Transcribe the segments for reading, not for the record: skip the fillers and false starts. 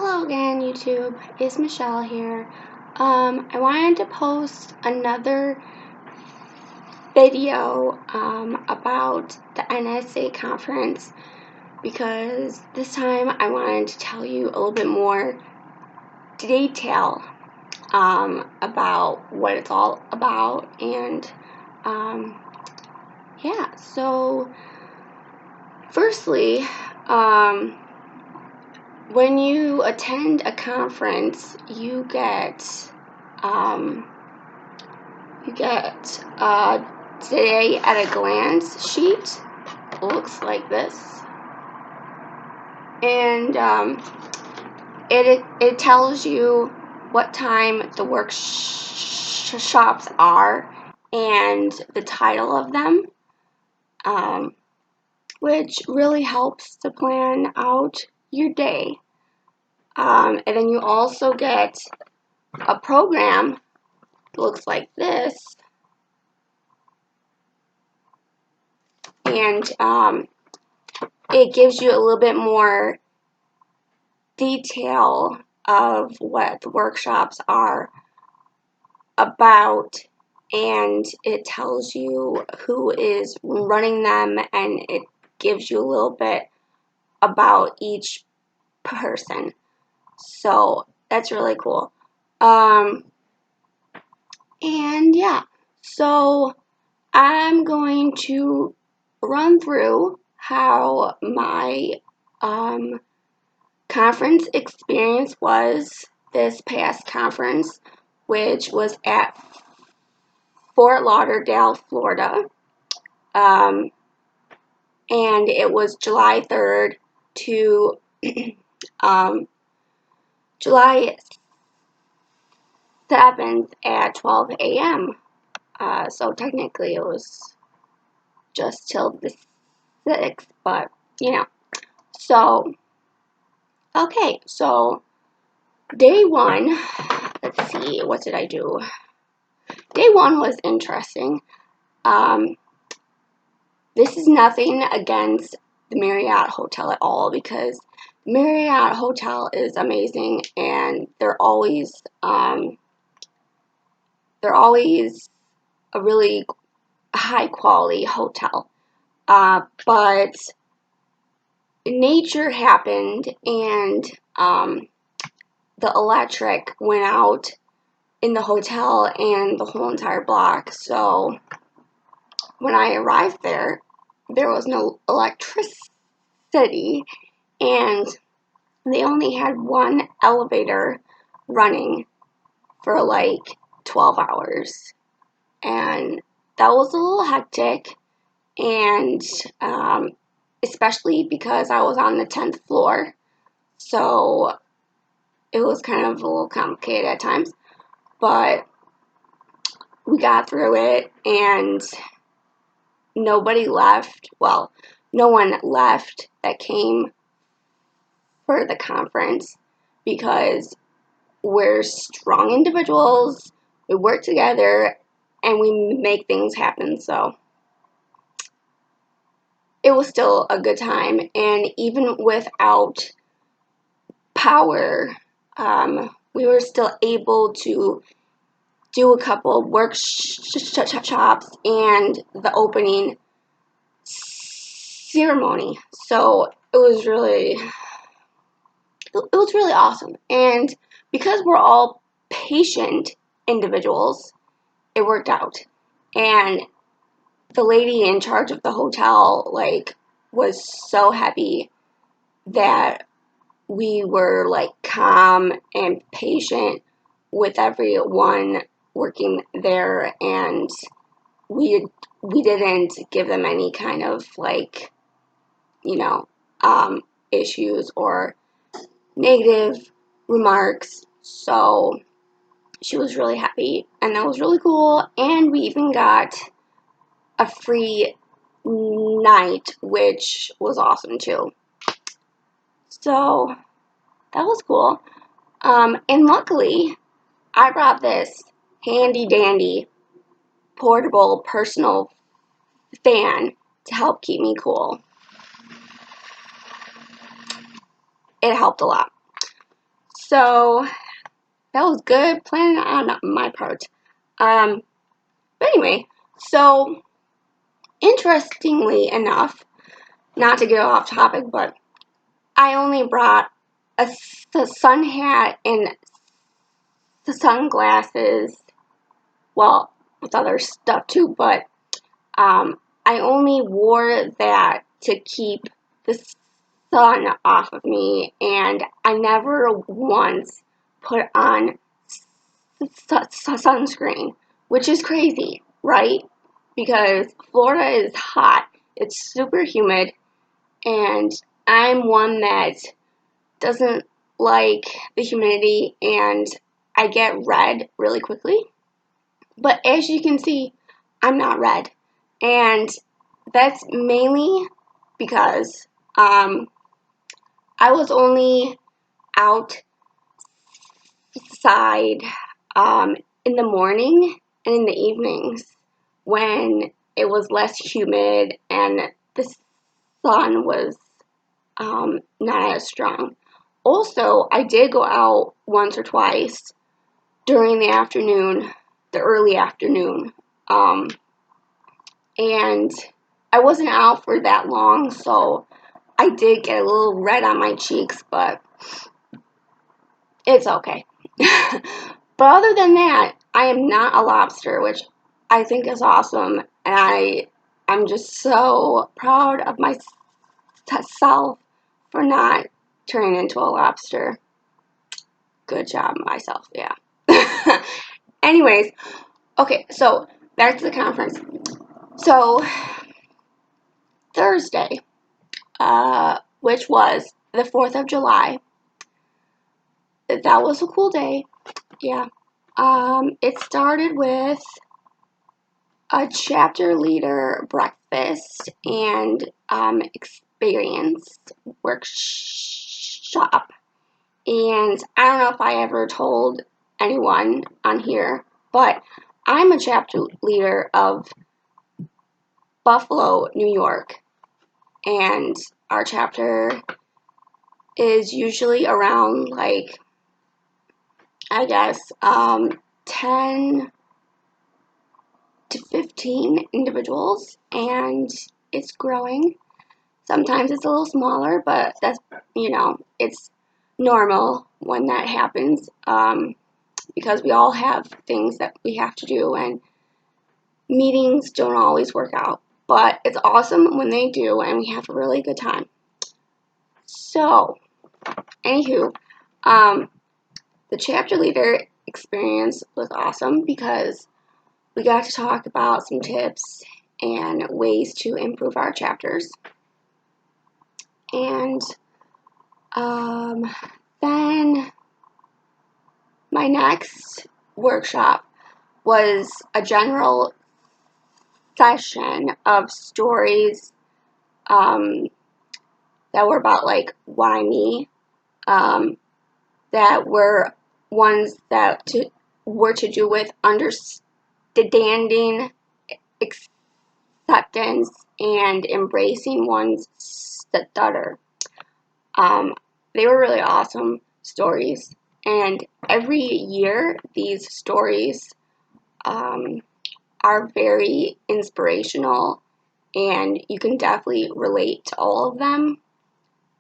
Hello again, YouTube. It's Michelle here. I wanted to post another video about the NSA Conference because this time I wanted to tell you a little bit more detail about what it's all about, and yeah. So, firstly, when you attend a conference, you get today at a glance sheet. Looks like this, and it tells you what time the workshops are and the title of them, which really helps to plan out your day. And then you also get a program that looks like this, and it gives you a little bit more detail of what the workshops are about, and it tells you who is running them, and it gives you a little bit about each person. So that's really cool. And yeah, so I'm going to run through how my conference experience was this past conference, which was at Fort Lauderdale, Florida. And it was July 3rd to July 7th at 12 a.m. So technically it was just till the 6th, but you know. So, okay, so day one, let's see, what did I do? Day one was interesting. This is nothing against the Marriott Hotel at all, because the Marriott Hotel is amazing, and they're always a really high quality hotel. But nature happened, and the electric went out in the hotel and the whole entire block. So when I arrived there was no electricity, and they only had one elevator running for like 12 hours. And that was a little hectic, and especially because I was on the 10th floor, so it was kind of a little complicated at times, but we got through it, and nobody left. Well, no one left that came for the conference, because we're strong individuals, we work together, and we make things happen. So it was still a good time, and even without power, we were still able to do a couple workshops and the opening ceremony. So it was really awesome. And because we're all patient individuals, it worked out. And the lady in charge of the hotel, was so happy that we were, calm and patient with everyone working there, and we didn't give them any kind of, issues or negative remarks. So she was really happy, and that was really cool. And we even got a free night, which was awesome too. So that was cool. And luckily, I brought this handy dandy portable personal fan to help keep me cool. It helped a lot. So that was good planning on my part. But anyway, so interestingly enough, not to get off topic, but I only brought a sun hat and the sunglasses, well, with other stuff too, but I only wore that to keep the sun off of me, and I never once put on sunscreen, which is crazy, right? Because Florida is hot, it's super humid, and I'm one that doesn't like the humidity, and I get red really quickly. But as you can see, I'm not red, and that's mainly because I was only outside in the morning and in the evenings when it was less humid and the sun was not as strong. Also, I did go out once or twice during the afternoon, the early afternoon, and I wasn't out for that long, so I did get a little red on my cheeks, but it's okay. But other than that, I am not a lobster, which I think is awesome, and I'm just so proud of myself for not turning into a lobster. Good job, myself, yeah. Anyways, okay, so back to the conference. So, Thursday, which was the 4th of July, that was a cool day, yeah. It started with a chapter leader breakfast and experience workshop. And I don't know if I ever told anyone on here, but I'm a chapter leader of Buffalo, New York. And our chapter is usually around, like, I guess, 10 to 15 individuals, and it's growing. Sometimes it's a little smaller, but that's, it's normal when that happens, because we all have things that we have to do, and meetings don't always work out. But it's awesome when they do, and we have a really good time. So, anywho, the chapter leader experience was awesome because we got to talk about some tips and ways to improve our chapters. And then my next workshop was a general session of stories that were about, like, why me, that were ones that were to do with understanding, acceptance, and embracing one's stutter. They were really awesome stories, and every year these stories are very inspirational, and you can definitely relate to all of them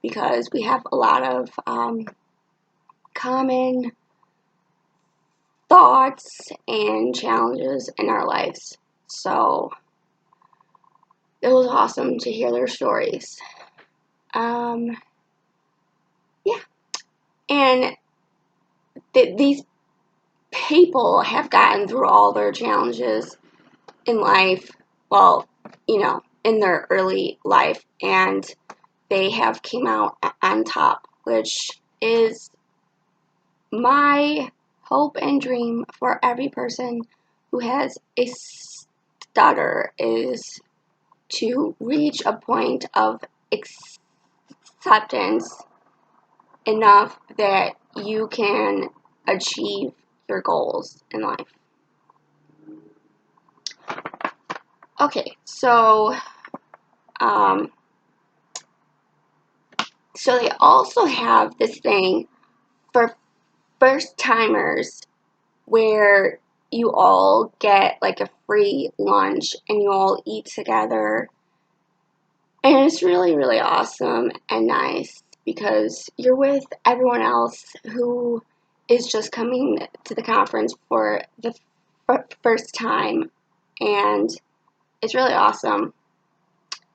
because we have a lot of common thoughts and challenges in our lives. So it was awesome to hear their stories. Yeah, and these people have gotten through all their challenges in life, well, in their early life, and they have came out on top, which is my hope and dream for every person who has a stutter, is to reach a point of acceptance enough that you can achieve your goals in life. Okay, so they also have this thing for first timers where you all get like a free lunch and you all eat together. And it's really, really awesome and nice because you're with everyone else who is just coming to the conference for the first time, and it's really awesome.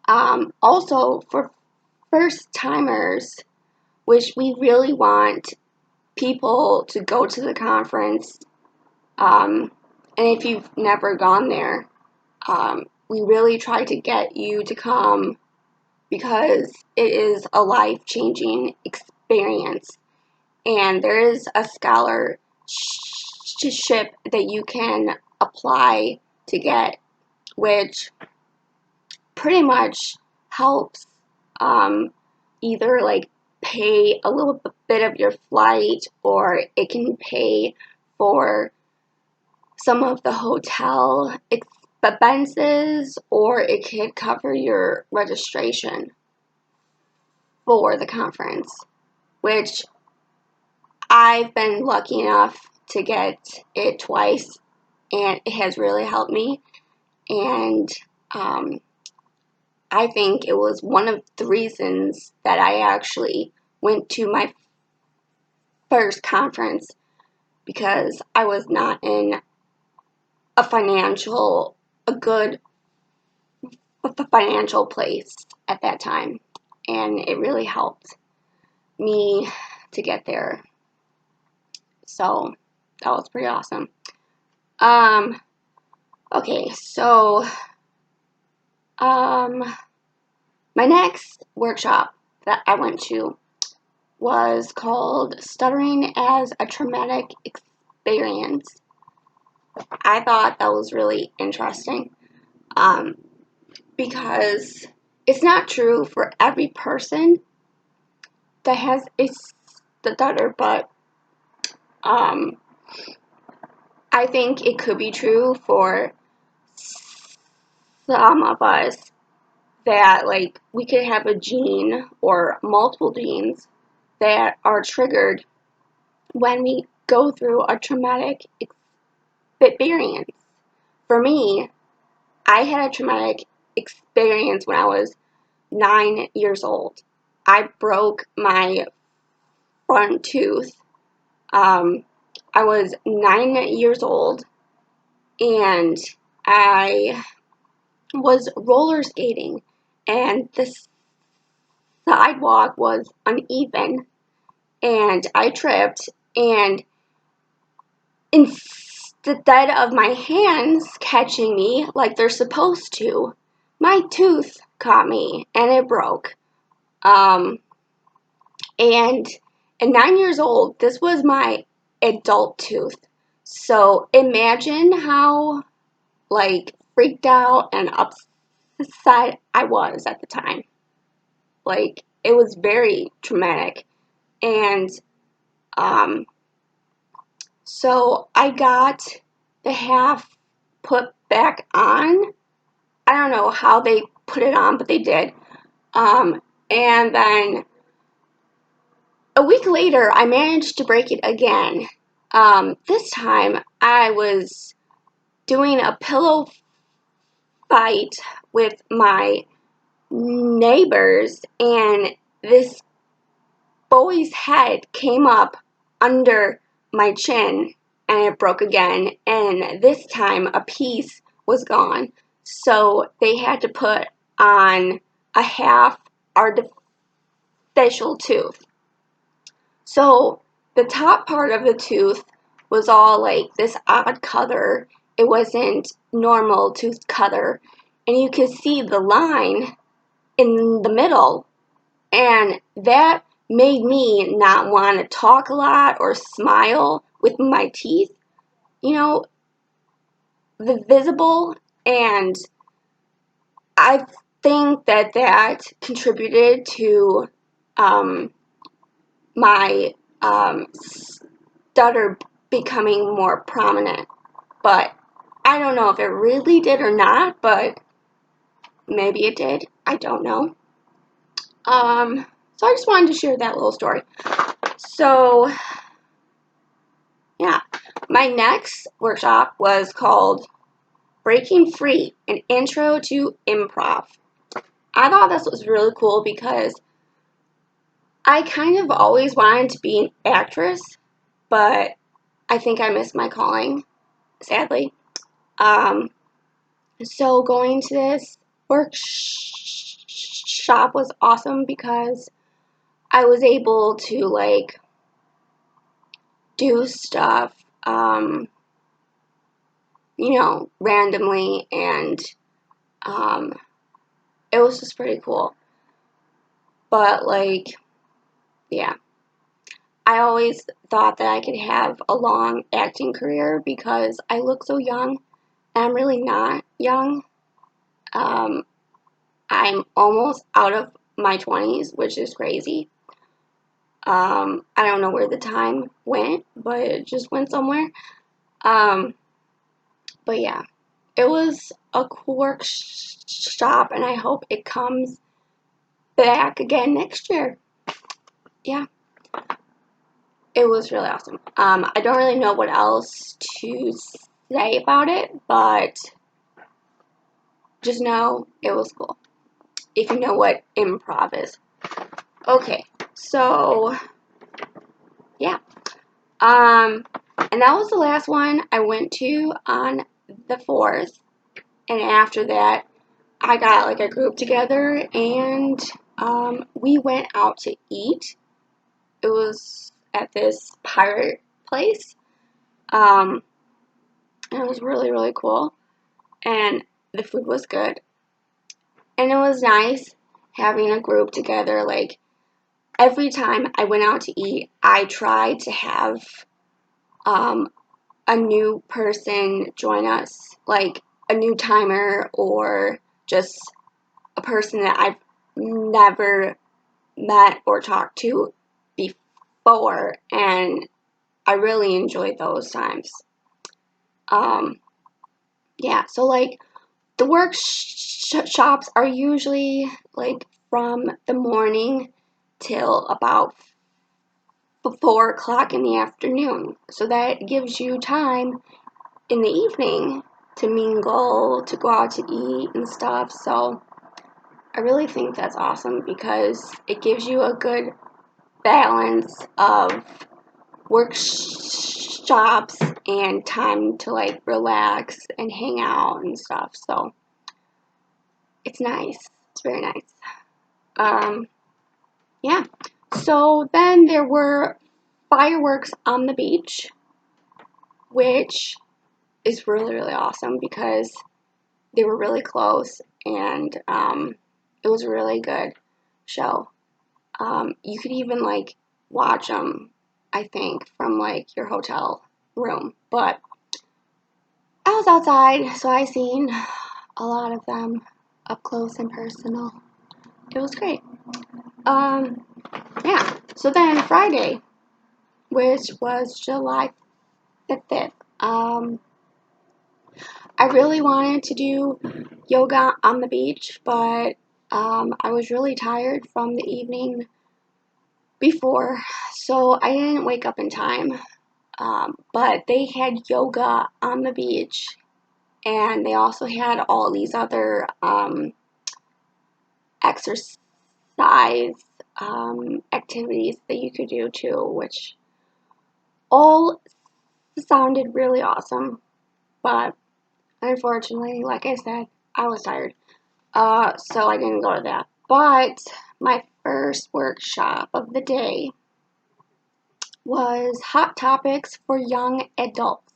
Also, for first timers, which we really want people to go to the conference, and if you've never gone there, we really try to get you to come because it is a life-changing experience, and there is a scholarship that you can apply to get, which pretty much helps either like pay a little bit of your flight, or it can pay for some of the hotel expenses, or it could cover your registration for the conference, which I've been lucky enough to get it twice, and it has really helped me. And I think it was one of the reasons that I actually went to my first conference, because I was not in a good financial place at that time, and it really helped me to get there. So that was pretty awesome. Okay, so my next workshop that I went to was called Stuttering as a Traumatic Experience. I thought that was really interesting, because it's not true for every person that has a stutter, but I think it could be true for some of us, that like we could have a gene or multiple genes that are triggered when we go through a traumatic experience. For me, I had a traumatic experience when I was 9 years old. I broke my front tooth. I was 9 years old, and I was roller skating, and the sidewalk was uneven, and I tripped, and instead of my hands catching me like they're supposed to, my tooth caught me, and it broke. And at 9 years old, this was my adult tooth. So imagine how like freaked out and upset I was at the time. Like, it was very traumatic. And so I got the half put back on. I don't know how they put it on, but they did. And then a week later, I managed to break it again. This time, I was doing a pillow fight with my neighbors, and this boy's head came up under my chin, and it broke again, and this time a piece was gone, so they had to put on a half artificial tooth. So the top part of the tooth was all like this odd color. It wasn't normal tooth color, and you could see the line in the middle, and that made me not want to talk a lot or smile with my teeth, you know, the visible. And I think that that contributed to my stutter becoming more prominent. But I don't know if it really did or not, but maybe it did. I don't know. So I just wanted to share that little story. So My next workshop was called Breaking Free, an Intro to Improv. I thought this was really cool because I kind of always wanted to be an actress, but I think I missed my calling, sadly. So going to this workshop was awesome because I was able to like do stuff, randomly, and it was just pretty cool. But like, yeah, I always thought that I could have a long acting career because I look so young, and I'm really not young. Um, I'm almost out of my 20s, which is crazy. I don't know where the time went, but it just went somewhere. Um, but yeah, it was a cool workshop, and I hope it comes back again next year. Yeah, it was really awesome. I don't really know what else to say about it, but just know it was cool. If you know what improv is. Okay, so yeah. And that was the last one I went to on the 4th. And after that, I got like a group together and we went out to eat. It was at this pirate place. And it was really, really cool. And the food was good. And it was nice having a group together. Like, every time I went out to eat, I tried to have a new person join us, like a new timer or just a person that I've never met or talked to before, and I really enjoyed those times. Yeah, so like the workshops are usually like from the morning till about 4 o'clock in the afternoon. So that gives you time in the evening to mingle, to go out to eat and stuff. So I really think that's awesome because it gives you a good balance of workshops and time to like relax and hang out and stuff. So it's nice. It's very nice. Yeah. So then there were fireworks on the beach, which is really, really awesome because they were really close and it was a really good show. You could even like watch them, I think, from like your hotel room. But I was outside, so I seen a lot of them up close and personal. It was great. Yeah. So then Friday, which was July 5th, I really wanted to do yoga on the beach, but I was really tired from the evening before, so I didn't wake up in time. But they had yoga on the beach, and they also had all these other exercise activities that you could do too, which all sounded really awesome. But unfortunately, like I said, I was tired. So I didn't go to that. But my first workshop of the day was Hot Topics for Young Adults.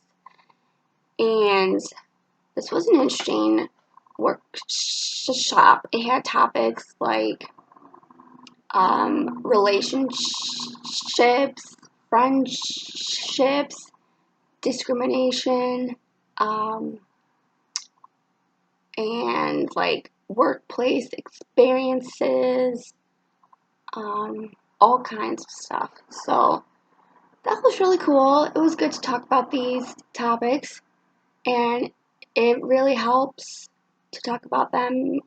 And this was an interesting workshop. It had topics like relationships, friendships, discrimination, and like workplace experiences, all kinds of stuff. So that was really cool. It was good to talk about these topics, and it really helps to talk about them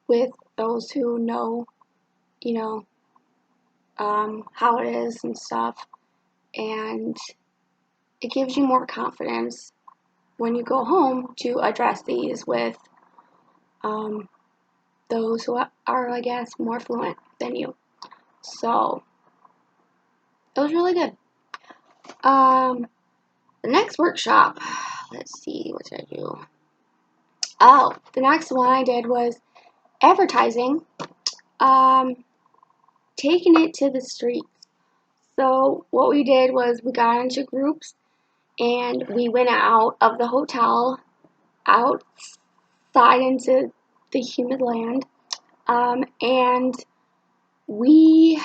with those who know, you know, how it is and stuff. And it gives you more confidence when you go home to address these with those who are, I guess, more fluent than you. So it was really good. The next workshop, let's see, what did I do? Oh, the next one I did was advertising, taking it to the streets. So what we did was we got into groups and we went out of the hotel, outside into the humid land, and we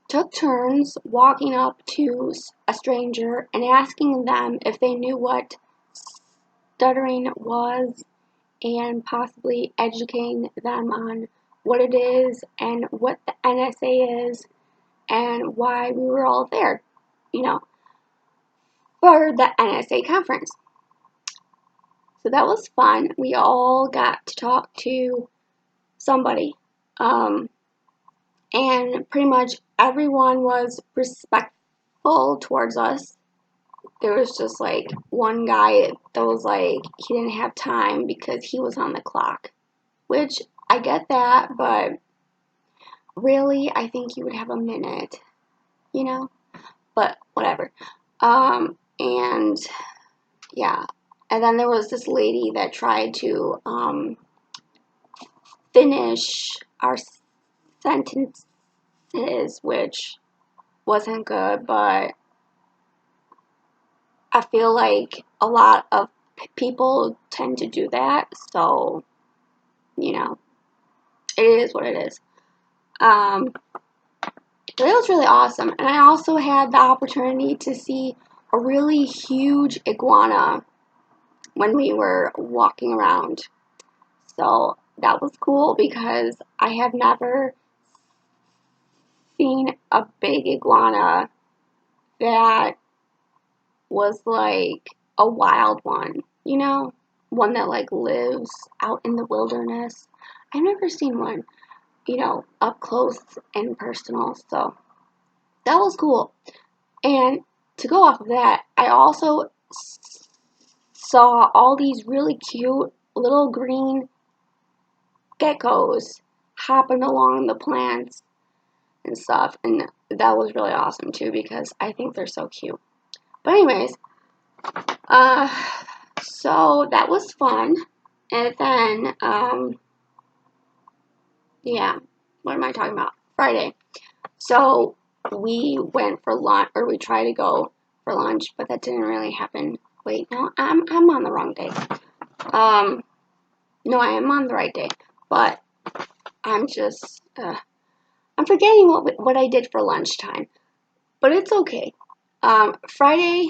took turns walking up to a stranger and asking them if they knew what stuttering was and possibly educating them on what it is and what the NSA is and why we were all there, for the NSA conference. So that was fun. We all got to talk to somebody. And pretty much everyone was respectful towards us. There was just like one guy that was like, he didn't have time because he was on the clock, which I get that, but really, I think you would have a minute, but whatever. And yeah, and then there was this lady that tried to finish our sentences, which wasn't good, but I feel like a lot of people tend to do that, so, it is what it is. But it was really awesome, and I also had the opportunity to see a really huge iguana when we were walking around. So that was cool because I have never seen a big iguana that was like a wild one, one that like lives out in the wilderness. I've never seen one, up close and personal, so that was cool. And to go off of that, I also saw all these really cute little green geckos hopping along the plants and stuff, and that was really awesome too because I think they're so cute. But anyways, so that was fun. And then, yeah, what am I talking about? Friday. So we went for lunch, or we tried to go for lunch, but that didn't really happen. Wait, no, I'm on the wrong day. No, I am on the right day, but I'm just, I'm forgetting what I did for lunchtime, but it's okay. Friday,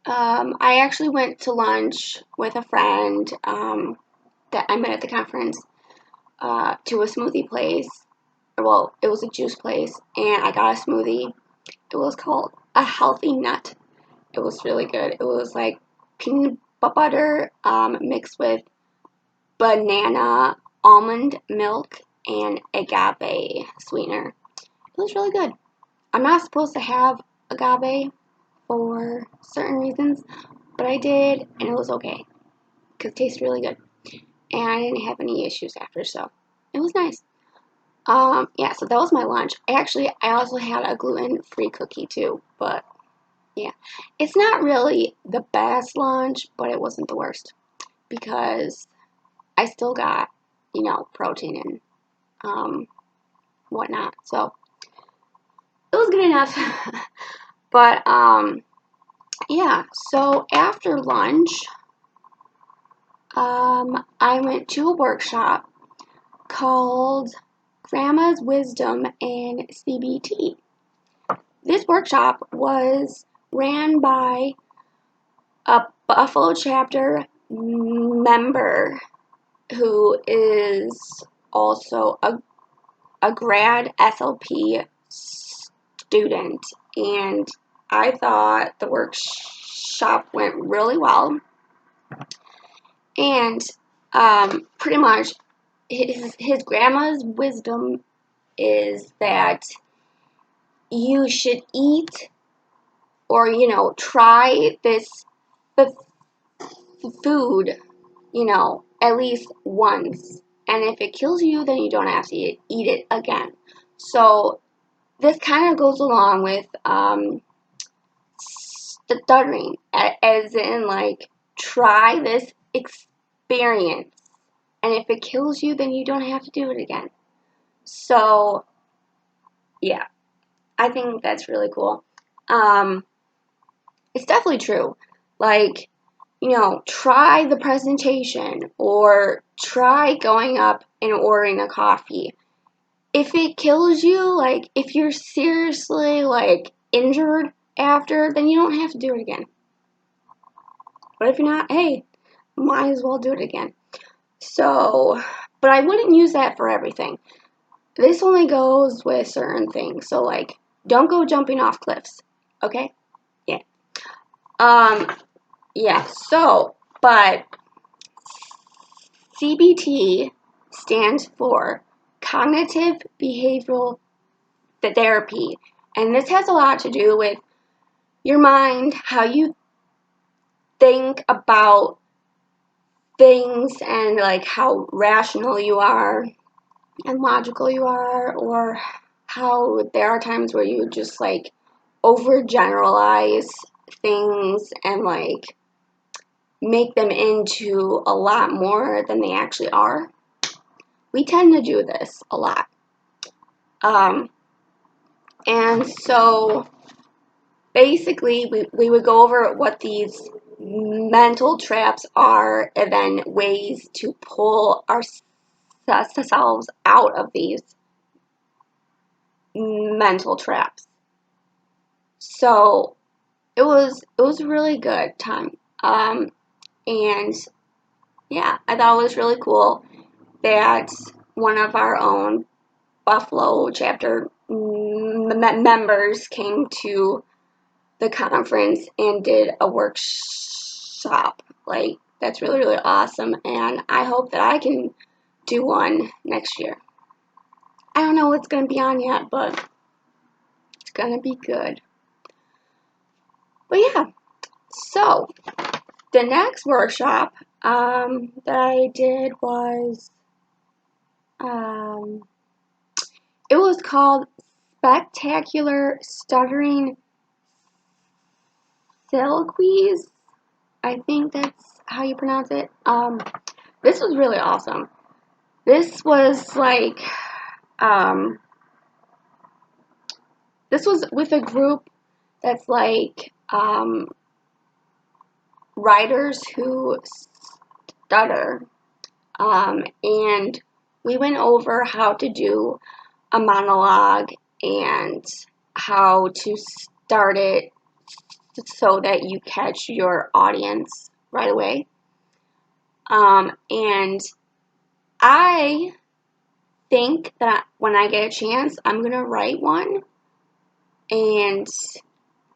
I actually went to lunch with a friend that I met at the conference to a smoothie place. Well, it was a juice place, and I got a smoothie. It was called a healthy nut. It was really good. It was like peanut butter mixed with banana, almond milk, and agave sweetener. It was really good. I'm not supposed to have agave for certain reasons, but I did, and it was okay because it tastes really good. And I didn't have any issues after, so it was nice. Yeah, so that was my lunch. I also had a gluten-free cookie too, but yeah. It's not really the best lunch, but it wasn't the worst because I still got, protein and whatnot. So it was good enough. But yeah, so after lunch, I went to a workshop called Grandma's Wisdom and CBT. This workshop was ran by a Buffalo chapter member who is also a grad SLP student, and I thought the workshop went really well. And pretty much his grandma's wisdom is that you should eat or, try this food, at least once. And if it kills you, then you don't have to eat it again. So this kind of goes along with stuttering, as in, like, try this experience. And if it kills you, then you don't have to do it again. So, yeah, I think that's really cool. It's definitely true. Like, try the presentation or try going up and ordering a coffee. If it kills you, like, if you're seriously, like, injured after, then you don't have to do it again. But if you're not, hey, might as well do it again. So, but I wouldn't use that for everything. This only goes with certain things. So, like, don't go jumping off cliffs. Okay? Yeah. Yeah, so, but CBT stands for Cognitive Behavioral Therapy. And this has a lot to do with your mind, how you think about things, and, like, how rational you are and logical you are, or how there are times where you just, like, overgeneralize things and, like, make them into a lot more than they actually are. We tend to do this a lot. And so basically we would go over what these mental traps are, and then ways to pull ourselves out of these mental traps. So it was a really good time. And yeah, I thought it was really cool that one of our own Buffalo chapter members came to the conference and did a workshop. Like, that's really, really awesome, and I hope that I can do one next year. I don't know what's going to be on yet, but it's going to be good. But yeah, so the next workshop that I did was, it was called Spectacular Stuttering Soliloquies. I think that's how you pronounce it. This was really awesome. This was like, this was with a group that's like, writers who stutter. And we went over how to do a monologue and how to start it so that you catch your audience right away. And I think that when I get a chance, I'm going to write one and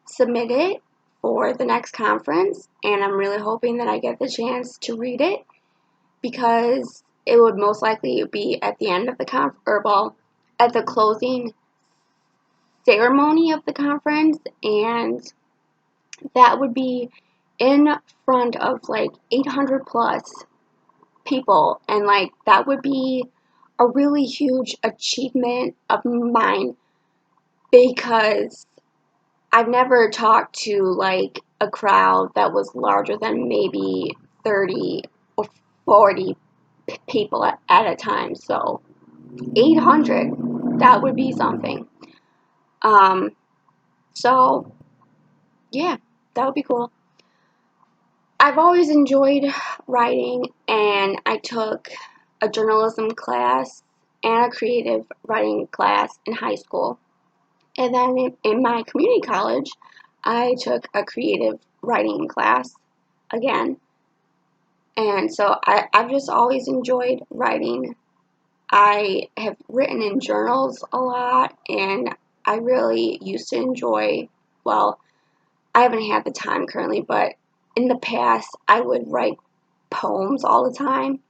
submit it for the next conference. And I'm really hoping that I get the chance to read it, because it would most likely be at the end of the at the closing ceremony of the conference, and that would be in front of like 800 plus people, and like that would be a really huge achievement of mine, because I've never talked to like a crowd that was larger than maybe 30 or 40 people at a time. So 800, that would be something. So yeah, that would be cool. I've always enjoyed writing, and I took a journalism class and a creative writing class in high school. And then in my community college, I took a creative writing class again. And so I've just always enjoyed writing. I have written in journals a lot, and I really used to enjoy, well, I haven't had the time currently, but in the past, I would write poems all the time.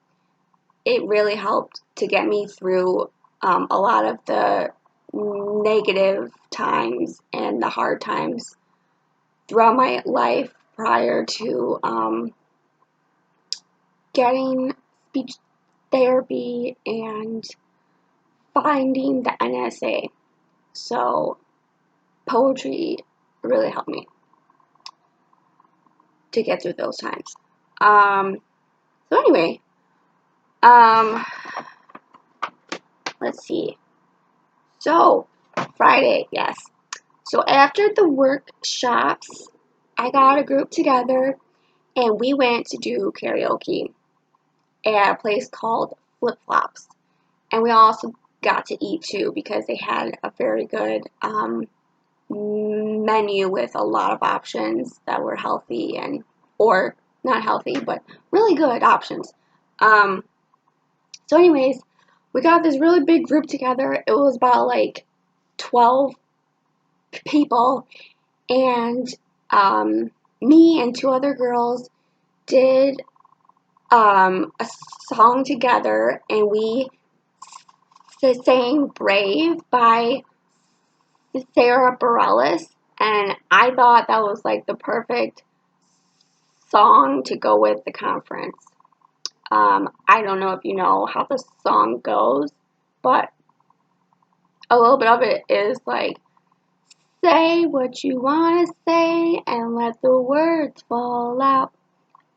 It really helped to get me through a lot of the negative times and the hard times throughout my life prior to getting speech therapy and finding the NSA. So poetry really helped me to get through those times. So anyway, let's see. So Friday, yes. So after the workshops, I got a group together and we went to do karaoke at a place called Flip Flops. And we also got to eat too because they had a very good menu with a lot of options that were healthy and, or not healthy, but really good options. So anyways, we got this really big group together. It was about like 12 people, and me and two other girls did a song together, and we sang Brave by Sarah Bareilles, and I thought that was like the perfect song to go with the conference. I don't know if you know how the song goes, but a little bit of it is like, say what you want to say and let the words fall out.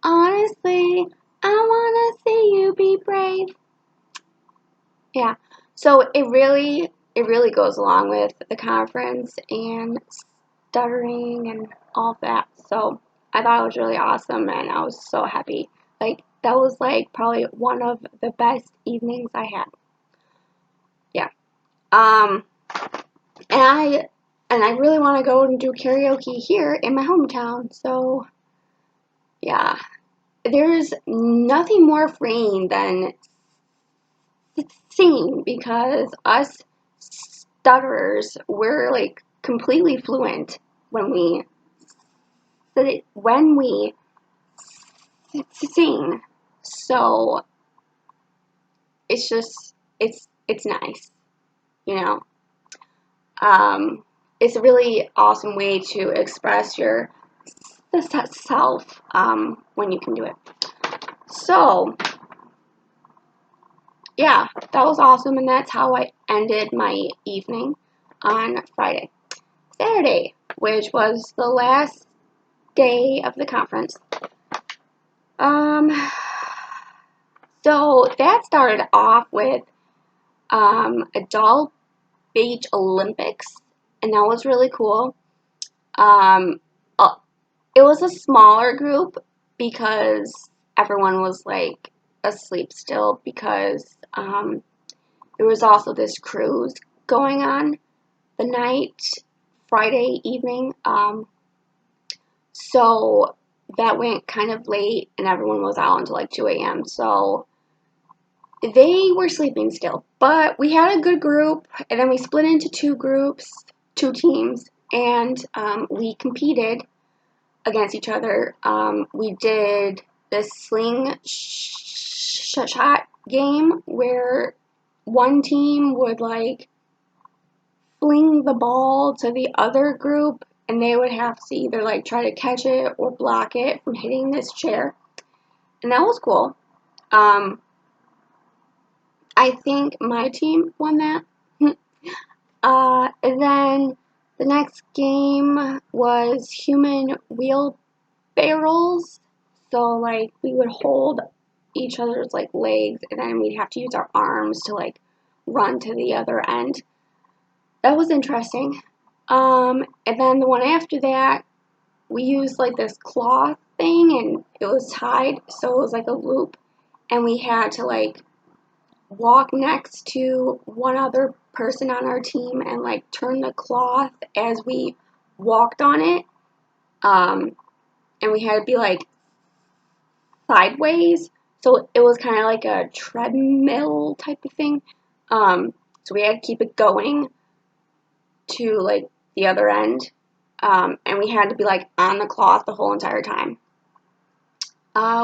Honestly, I want to see you be brave. Yeah, so it really goes along with the conference and stuttering and all that. So I thought it was really awesome and I was so happy. Like that was like probably one of the best evenings I had. Yeah. Um and I really want to go and do karaoke here in my hometown. So yeah. There's nothing more freeing than singing because us stutterers, we're like completely fluent when we sing. So it's just it's nice, you know. It's a really awesome way to express your self when you can do it. So yeah, that was awesome, and that's how I ended my evening on Friday. Saturday, which was the last day of the conference. Um, so that started off with Adult Beach Olympics, and that was really cool. Um, uh, it was a smaller group because everyone was like asleep still because there was also this cruise going on the night, Friday evening. So that went kind of late and everyone was out until like 2 a.m. So they were sleeping still. But we had a good group and then we split into two groups, two teams, and we competed against each other. We did this sling shot game where one team would like fling the ball to the other group and they would have to either like try to catch it or block it from hitting this chair. And that was cool. I think my team won that. And then the next game was human wheelbarrows. So like we would hold each other's like legs and then we'd have to use our arms to like run to the other end. That was interesting. And then the one after that, we used like this cloth thing and it was tied, so it was like a loop, and we had to like walk next to one other person on our team and like turn the cloth as we walked on it. And we had to be like sideways, so it was kind of like a treadmill type of thing. So we had to keep it going to like the other end, and we had to be like on the cloth the whole entire time.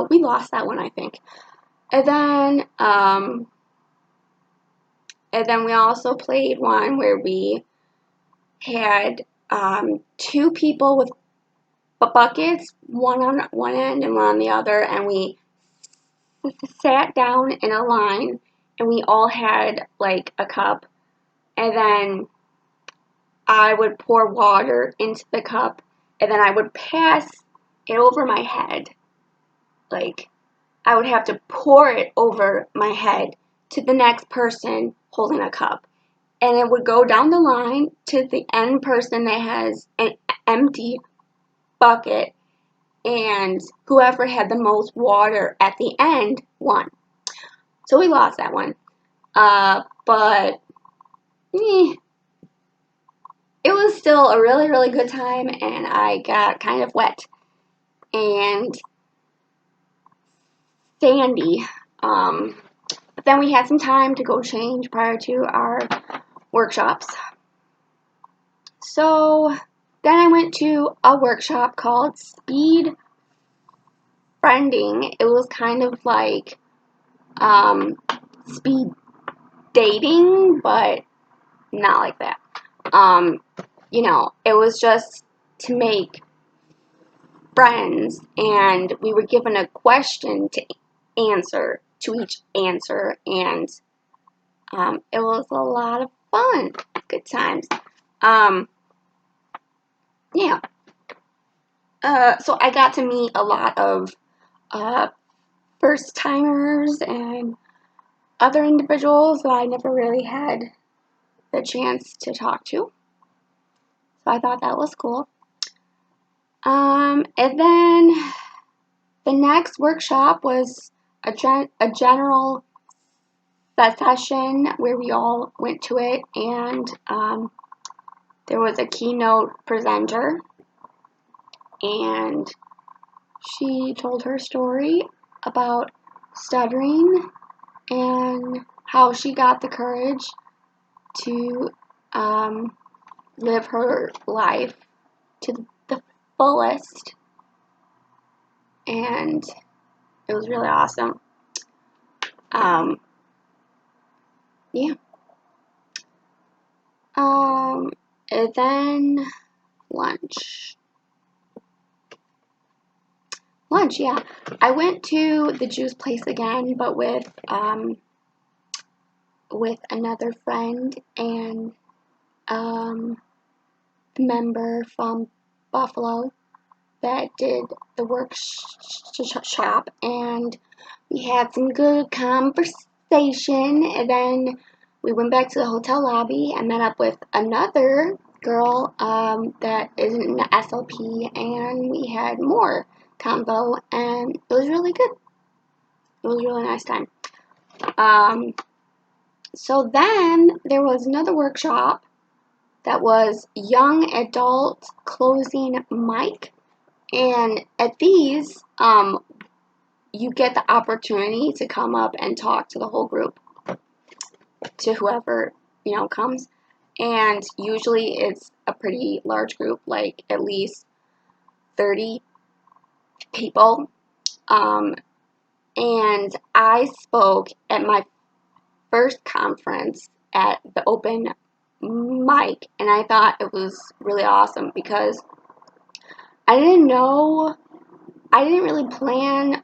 We lost that one, I think. And then we also played one where we had two people with buckets, one on one end and one on the other, and we sat down in a line, and we all had like a cup, and then I would pour water into the cup, and then I would pass it over my head. Like, I would have to pour it over my head to the next person holding a cup. And it would go down the line to the end person that has an empty bucket, and whoever had the most water at the end won. So we lost that one. But it was still a really, really good time, and I got kind of wet and sandy. But then we had some time to go change prior to our workshops. So then I went to a workshop called Speed Friending. It was kind of like speed dating, but not like that. It was just to make friends, and we were given a question to answer, to each answer, and it was a lot of fun. Good times. Yeah. So I got to meet a lot of first timers and other individuals that I never really had the chance to talk to. So I thought that was cool. And then the next workshop was a general session where we all went to it, and there was a keynote presenter, and she told her story about stuttering and how she got the courage to live her life to the fullest, and it was really awesome. Yeah. And then lunch. Yeah. I went to the juice place again, but with another friend and member from Buffalo that did the workshop, and we had some good conversation, and then we went back to the hotel lobby and met up with another girl that is in the SLP, and we had more combo, and it was really good. It was a really nice time. So then there was another workshop that was young adult closing mic, and at these you get the opportunity to come up and talk to the whole group, to whoever comes, and usually it's a pretty large group, like at least 30 people. And I spoke at my first conference at the open mic, and I thought it was really awesome because I didn't really plan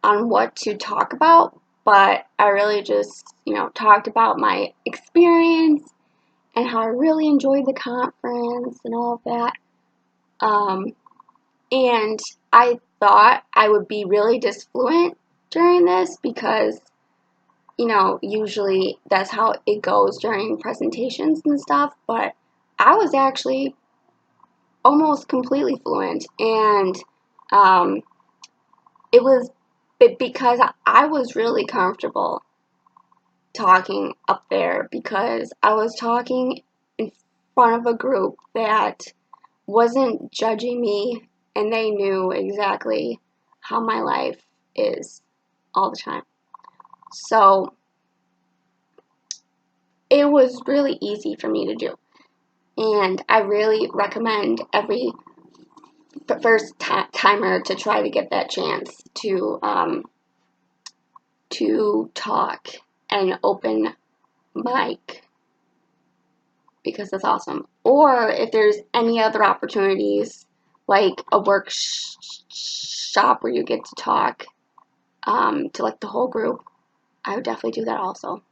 on what to talk about, but I really just, talked about my experience and how I really enjoyed the conference and all of that. And I thought I would be really disfluent during this because, usually that's how it goes during presentations and stuff, but I was actually almost completely fluent, and it was because I was really comfortable talking up there, because I was talking in front of a group that wasn't judging me, and they knew exactly how my life is all the time. So it was really easy for me to do, and I really recommend every first timer to try to get that chance to talk and open mic, because that's awesome. Or if there's any other opportunities like a workshop where you get to talk to like the whole group, I would definitely do that also.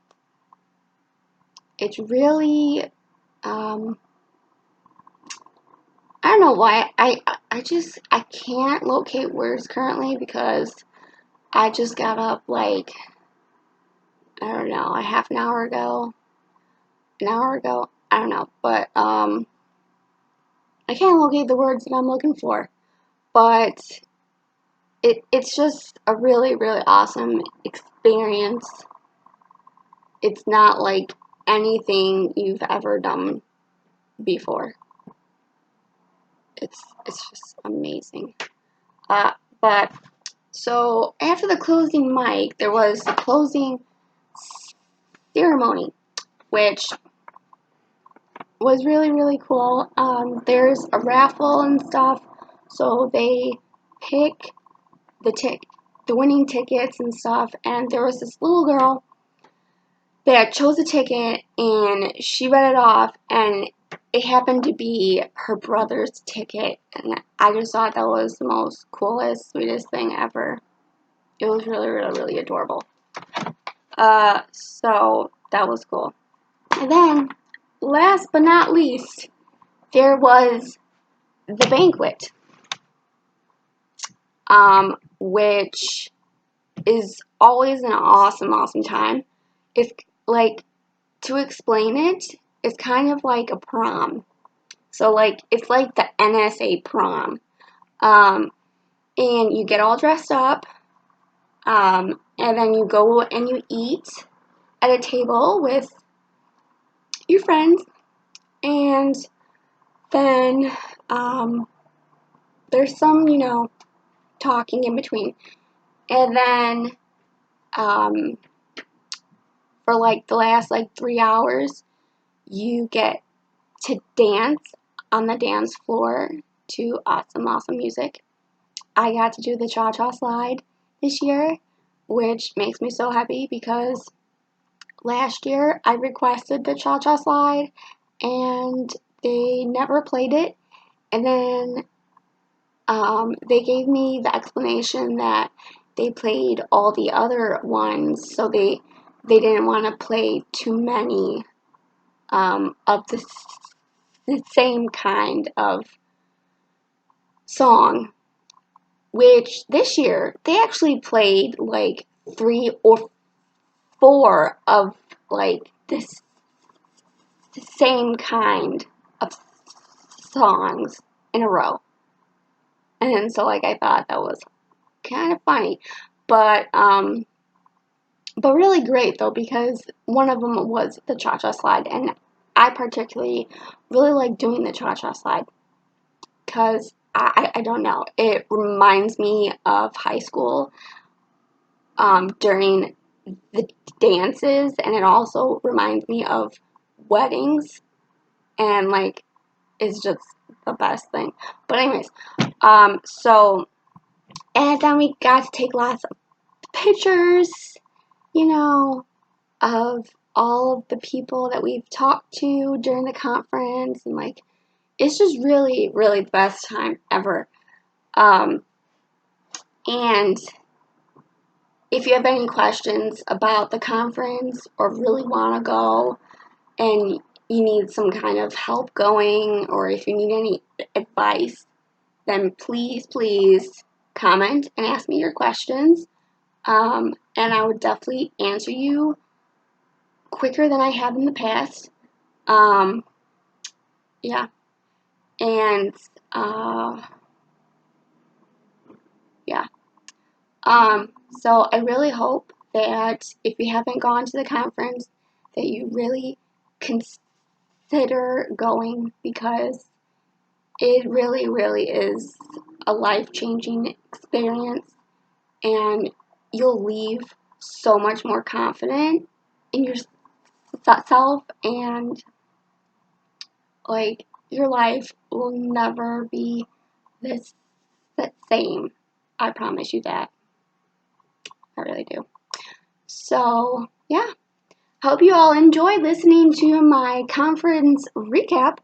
It's really, I don't know why, I can't locate words currently because I just got up like, I don't know, a half an hour ago, I don't know, but, I can't locate the words that I'm looking for, but it's just a really, really awesome experience. It's not like anything you've ever done before. It's just amazing. But so after the closing mic, there was the closing ceremony, which was really, really cool. There's a raffle and stuff, so they pick the winning tickets and stuff. And there was this little girl that chose a ticket, and she read it off, and it happened to be her brother's ticket, and I just thought that was the most coolest, sweetest thing ever. It was really, really, really adorable. So that was cool. And then, last but not least, there was the banquet, which is always an awesome, awesome time. It's like, to explain it, it's kind of like a prom. So, like, it's like the NSA prom. And you get all dressed up, and then you go and you eat at a table with your friends, and then, there's some, talking in between. And then, for, like, the last, like, 3 hours, you get to dance on the dance floor to awesome, awesome music. I got to do the cha-cha slide this year, which makes me so happy because last year I requested the cha-cha slide and they never played it. And then they gave me the explanation that they played all the other ones, so they didn't want to play too many of the same kind of song, which this year they actually played like 3 or 4 of like the same kind of songs in a row. And so like I thought that was kind of funny, but really great though, because one of them was the cha-cha slide, and I particularly really like doing the cha-cha slide because I don't know, it reminds me of high school during the dances, and it also reminds me of weddings, and like it's just the best thing. But anyways, so, and then we got to take lots of pictures, of all of the people that we've talked to during the conference, and like it's just really, really the best time ever. And if you have any questions about the conference or really want to go and you need some kind of help going, or if you need any advice, then please, please comment and ask me your questions. And I would definitely answer you quicker than I have in the past. Yeah. And, yeah. So I really hope that if you haven't gone to the conference, that you really consider going, because it really, really is a life-changing experience, and you'll leave so much more confident in yourself, and like your life will never be the same. I promise you that. I really do. So, yeah. Hope you all enjoyed listening to my conference recap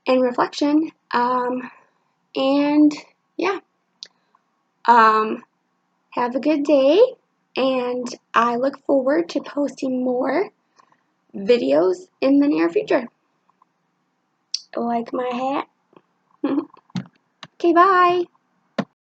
and reflection. And yeah, have a good day, and I look forward to posting more videos in the near future. Like my hat. Okay, bye.